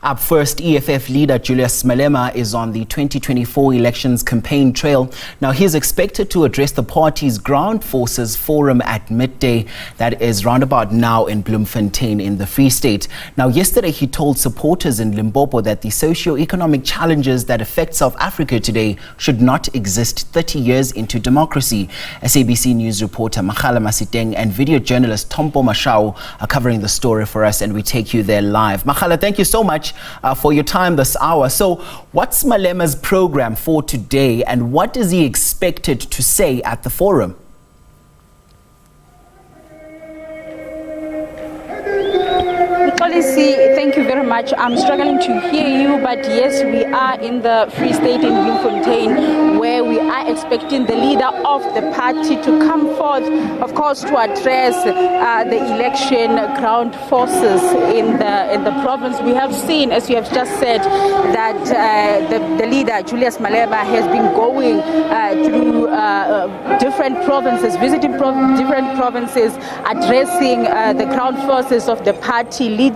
Up first, EFF leader Julius Malema is on the 2024 elections campaign trail. Now, he is expected to address the party's Ground Forces Forum at midday. That is roundabout now in Bloemfontein in the Free State. Now, yesterday he told supporters in Limpopo that the socio-economic challenges that affect South Africa today should not exist 30 years into democracy. SABC News reporter Makhala Masiteng and video journalist Tompo Mashao are covering the story for us, and we take you there live. Makhala, thank you so much for your time this hour. So what's Malema's program for today, and what is he expected to say at the forum? Policy, thank you very much. I'm struggling to hear you, but yes, we are in the Free State in Bloemfontein, where we are expecting the leader of the party to come forth, of course, to address the election ground forces in the province. We have seen, as you have just said, that the leader, Julius Malema, has been going through different provinces, visiting different provinces, addressing the ground forces of the party, leading,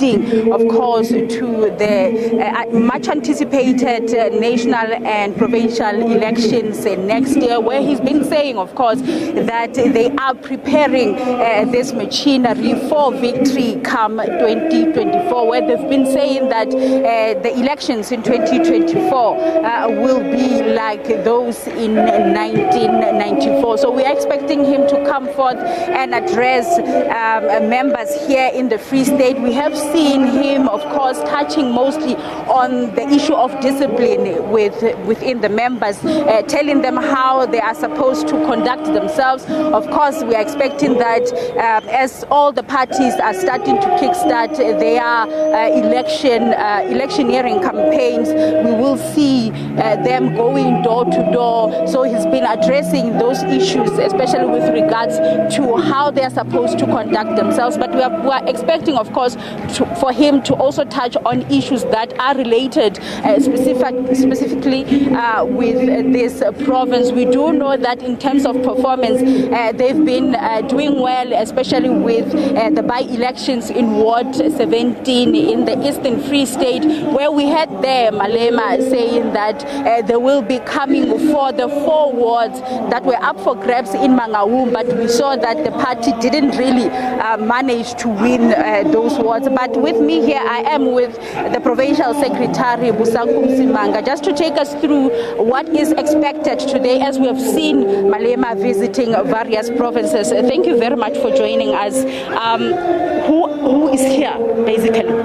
of course, to the much anticipated national and provincial elections next year, where he's been saying, of course, that they are preparing this machinery for victory come 2024, where they've been saying that the elections in 2024 will be like those in 1994. So we are expecting him to come forth and address members here in the Free State. We have seen him, of course, touching mostly on the issue of discipline within the members, telling them how they are supposed to conduct themselves. Of course, we are expecting that as all the parties are starting to kickstart their electioneering campaigns, we will see them going door to door. So he's been addressing those issues, especially with regards to how they are supposed to conduct themselves. But we are expecting, of course, for him to also touch on issues that are related specifically with this province. We do know that in terms of performance, they've been doing well, especially with the by-elections in Ward 17 in the Eastern Free State, where we had there Malema saying that they will be coming for the 4 wards that were up for grabs in Mangaung, but we saw that the party didn't really manage to win those wards. But with me here, I am with the Provincial Secretary, Busakum Simanga, just to take us through what is expected today, as we have seen Malema visiting various provinces. Thank you very much for joining us. Who is here, basically?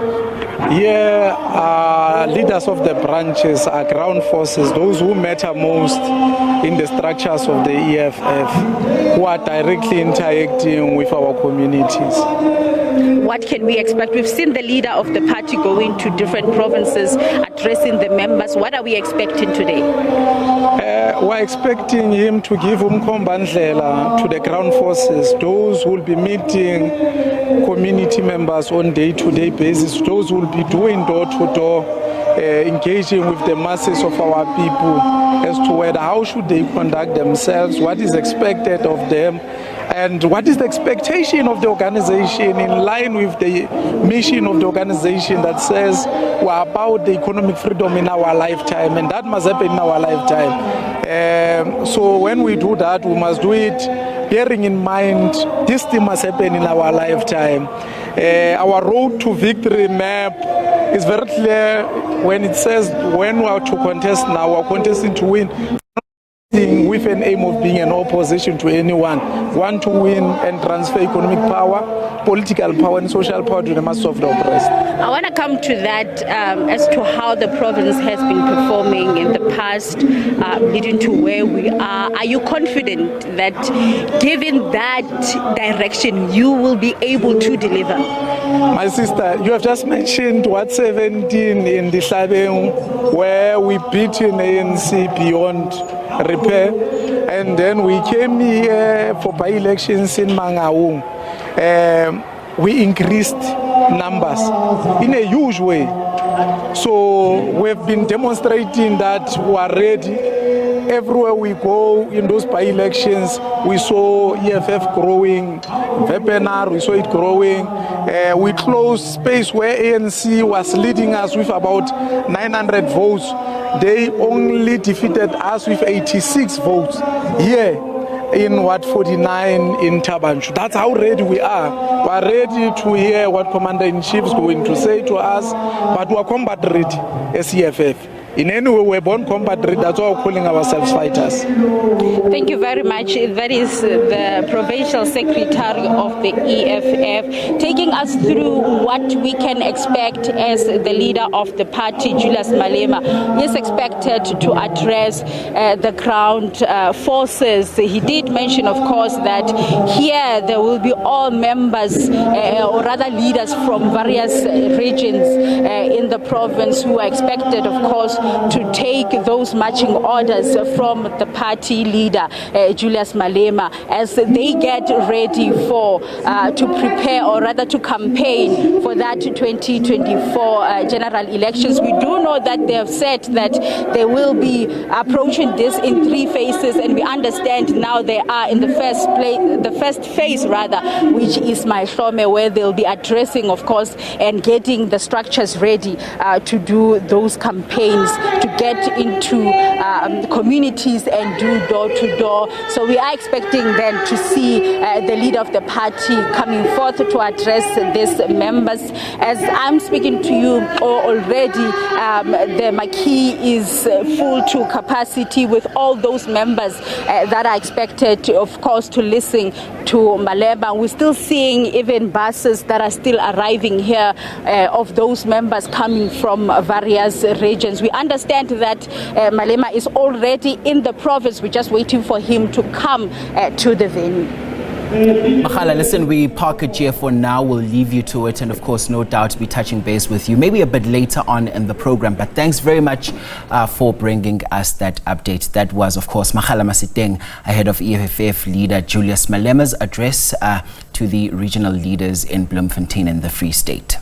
Leaders of the branches are ground forces, those who matter most in the structures of the EFF, who are directly interacting with our communities. What can we expect? We've seen the leader of the party going to different provinces, addressing the members. What are we expecting today? We're expecting him to give umkombandlela to the ground forces, those who will be meeting community members on day-to-day basis, those who will be doing door-to-door, engaging with the masses of our people as to how should they conduct themselves, what is expected of them, and what is the expectation of the organization in line with the mission of the organization that says we're about the economic freedom in our lifetime, and that must happen in our lifetime. So when we do that, we must do it bearing in mind this thing must happen in our lifetime. Our road to victory map is very clear when it says when we are to contest now, we're contesting to win, with an aim of being an opposition to anyone. Want to win and transfer economic power, political power and social power to the masses of the oppressed. I want to come to that as to how the province has been performing in the past, leading to where we are. Are you confident that given that direction, you will be able to deliver? My sister, you have just mentioned Ward 17 in the Sabeng, where we beat in ANC beyond repair, and then we came here for by-elections in Mangaung. We increased numbers in a huge way. So we've been demonstrating that we are ready everywhere we go in those by-elections, we saw EFF growing, Webinar, we saw it growing. We closed space where ANC was leading us with about 900 votes. They only defeated us with 86 votes here in 49 in Tabanchu. That's how ready we are. We are ready to hear what Commander-in-Chief is going to say to us, but we are combat ready as EFF. In any way, we're born combat ready. That's why we're calling ourselves fighters. Thank you very much. That is the Provincial Secretary of the EFF, taking us through what we can expect as the leader of the party, Julius Malema. He is expected to address the ground forces. He did mention, of course, that here there will be all members, or rather leaders from various regions in the province who are expected, of course, to take those marching orders from the party leader, Julius Malema, as they get ready to prepare, or rather to campaign for that 2024 general elections. We do know that they have said that they will be approaching this in 3 phases, and we understand now they are in the first phase, which is Mahlome, where they'll be addressing, of course, and getting the structures ready to do those campaigns, to get into communities and do door-to-door. So we are expecting then to see the leader of the party coming forth to address these members. As I'm speaking to you already, the marquee is full to capacity with all those members that are expected, of course, to listen to Malema. We're still seeing even buses that are still arriving here of those members coming from various regions. We understand that Malema is already in the province. We're just waiting for him to come to the venue. Makhala, listen, we park it here for now. We'll leave you to it, and of course, no doubt, be touching base with you maybe a bit later on in the program. But thanks very much for bringing us that update. That was, of course, Makhala Masiteng, ahead of EFF leader Julius Malema's address to the regional leaders in Bloemfontein in the Free State.